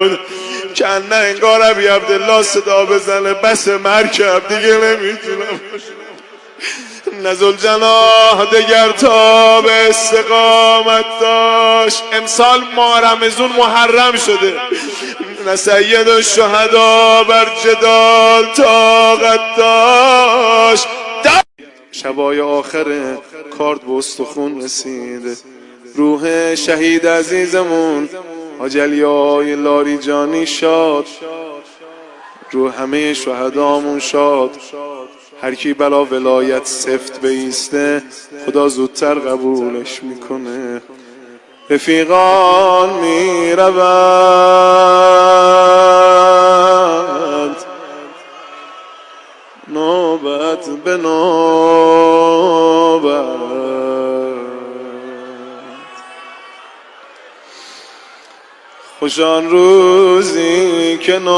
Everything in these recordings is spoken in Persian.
کنه انگار ابی عبدالله صدا بزنه بس مرکب دیگه نمیتونم نزل جناح دگر تا به استقامت داشت. امسال ماه رمضان محرم شده، نه سید الشهدا بر جدال طاقت داشت. شبای آخر کارد به استخون رسیده، روح شهید عزیزمون حاجی علیای لاریجانی شاد، روح همه شهدامون شاد. هر کی بلا ولایت سفت بیسته خدا زودتر قبولش میکنه. رفیقان میروند نوبت به نوبت، خوش آن روزی که نوبت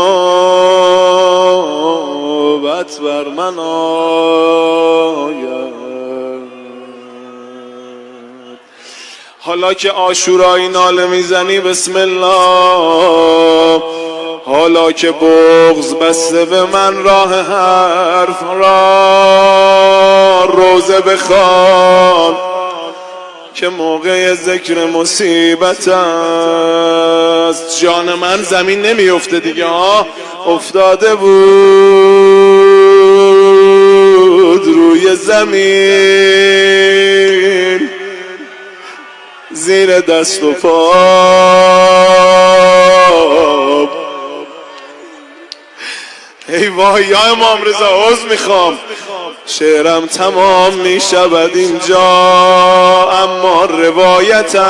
بر من آید. حالا که عاشورایی ناله میزنی بسم الله، حالا که بغض بسته به من راه حرف را روزه بخوان که موقع ذکر مصیبت است. جان من زمین نمیفته دیگه افتاده بود روی زمین زیر دست و پا. ای وای یا امام رضا عذر میخوام، شعرم تمام میشود اینجا اما روایتم